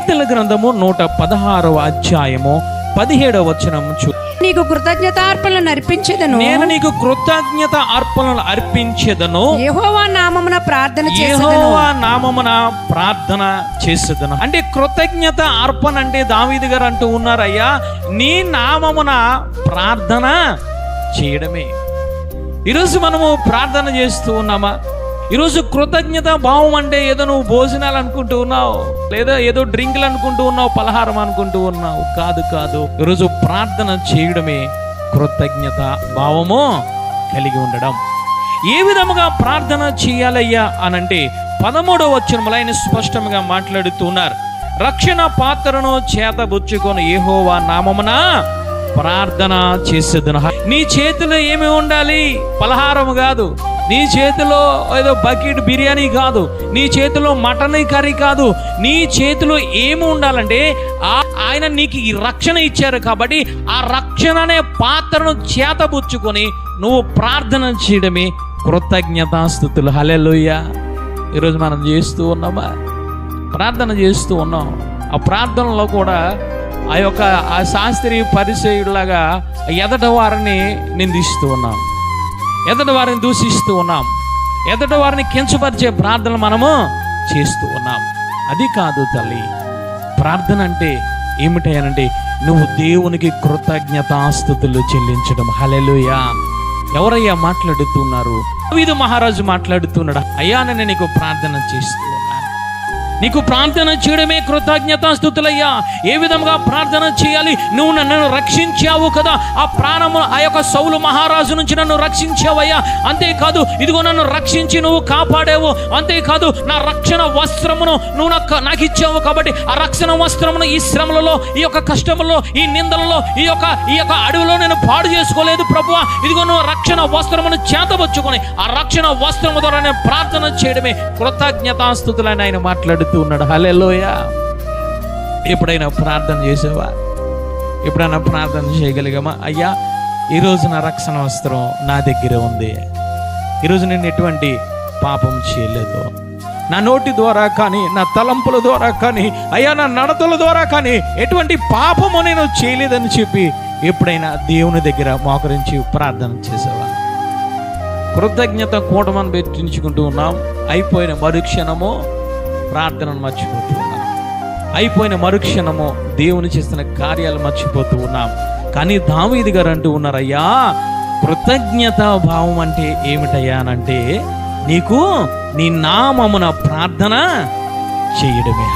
కీర్తనల గ్రంథము 116వ అధ్యాయము 17వ వచనం నీకు కృతజ్ఞతార్పణలను అర్పించెదను, నేను నీకు కృతజ్ఞత అర్పణలు అర్పించెదను, యెహోవా నామమున ప్రార్థన చేసెదను. యెహోవా నామమున ప్రార్థన చేసేదను. అంటే కృతజ్ఞత అర్పణ అంటే దావీదు గారు అంటూ ఉన్నారు, అయ్యా నీ నామమున ప్రార్థన చేయడమే. ఈరోజు మనము ప్రార్థన చేస్తూ ఉన్నామా? ఈరోజు కృతజ్ఞత భావం అంటే ఏదో నువ్వు భోజనాలు అనుకుంటూ ఉన్నావు, లేదా ఏదో డ్రింకులు అనుకుంటూ ఉన్నావు, పలహారం అనుకుంటూ ఉన్నావు. కాదు, ఈరోజు ప్రార్థన చేయడమే కృతజ్ఞత భావము కలిగి ఉండడం. ఏ విధముగా ప్రార్థన చేయాలయ్యా అనంటే 13వ వచనములో ఆయన స్పష్టంగా మాట్లాడుతున్నారు. రక్షణ పాత్రను చేతబుచ్చుకొని యెహోవా నామమున ప్రార్థన చేసేదను. నీ చేతిలో ఏమి ఉండాలి? పలహారం కాదు, నీ చేతిలో ఏదో బకెట్ బిర్యానీ కాదు, నీ చేతిలో మటన్ కర్రీ కాదు. నీ చేతిలో ఏమి ఉండాలంటే ఆయన నీకు ఈ రక్షణ ఇచ్చారు కాబట్టి ఆ రక్షణ అనే పాత్రను చేతబుచ్చుకొని నువ్వు ప్రార్థన చేయడమే కృతజ్ఞతాస్తుతులు. హల్లెలూయా. ఈరోజు మనం చేస్తూ ఉన్నామా? ప్రార్థన చేస్తూ ఉన్నాం. ఆ ప్రార్థనలో కూడా ఆ శాస్త్రీయ పరిచయుడిలాగా ఎదట వారిని నిందిస్తూ ఉన్నాం, ఎదట వారిని దూషిస్తూ ఉన్నాం, ఎదట వారిని కించపరిచే ప్రార్థనలు మనము చేస్తూ ఉన్నాం. అది కాదు తల్లి. ప్రార్థన అంటే ఏమిటంటే నువ్వు దేవునికి కృతజ్ఞతాస్తుతులు చెల్లించడం. హల్లెలూయా. ఎవరయ్యా మాట్లాడుతున్నారు? దావీదు మహారాజు మాట్లాడుతున్నాడు, అయ్యా నేను నీకు ప్రార్థన చేస్తూ ఉన్నాను, నీకు ప్రార్థన చేయడమే కృతజ్ఞతాస్తుతులయ్యా. ఏ విధంగా ప్రార్థన చేయాలి? నువ్వు నన్ను రక్షించావు కదా, ఆ ప్రాణము ఆ యొక్క సౌలు మహారాజు నుంచి నన్ను రక్షించావయ్యా. అంతేకాదు ఇదిగో నన్ను రక్షించి నువ్వు కాపాడావు. అంతేకాదు నా రక్షణ వస్త్రమును నువ్వు నాకు ఇచ్చావు కాబట్టి ఆ రక్షణ వస్త్రమును ఈ శ్రమలలో, ఈ యొక్క కష్టములలో, ఈ నిందలలో, ఈ యొక్క అడవిలో నేను పాడు చేసుకోలేదు ప్రభువా. ఇదిగో నువ్వు రక్షణ వస్త్రమును చేతబుచ్చుకొని ఆ రక్షణ వస్త్రము ద్వారా నేను ప్రార్థన చేయడమే కృతజ్ఞతాస్తుతులని ఆయన మాట్లాడుతూ ఉన్నాడు. హల్లెలూయా. ఎప్పుడైనా ప్రార్థన చేసావా? ఎప్పుడైనా ప్రార్థన చేయగలిగామా? అయ్యా ఈరోజు నా రక్షణ వస్త్రం నా దగ్గర ఉంది, ఈరోజు నేను ఎటువంటి పాపం చేయలేదు, నా నోటి ద్వారా కానీ, నా తలంపుల ద్వారా కానీ, అయ్యా నా నడతల ద్వారా కానీ ఎటువంటి పాపము నేను చేయలేదని చెప్పి ఎప్పుడైనా దేవుని దగ్గర మోకరించి ప్రార్థన చేసావా? కృతజ్ఞత కూటమని పెట్టించుకుంటూ ఉన్నాం. అయిపోయిన మరుక్షణము ప్రార్థనను మర్చిపోతూ ఉన్నాం, అయిపోయిన మరుక్షణము దేవుని చేస్తున్న కార్యాలు మర్చిపోతూ ఉన్నాం. కానీ దావీదు గారు అంటూ ఉన్నారు, అయ్యా కృతజ్ఞత భావం అంటే ఏమిటయ్యా అనంటే నీకు నీ నామమున ప్రార్థన చేయడమే.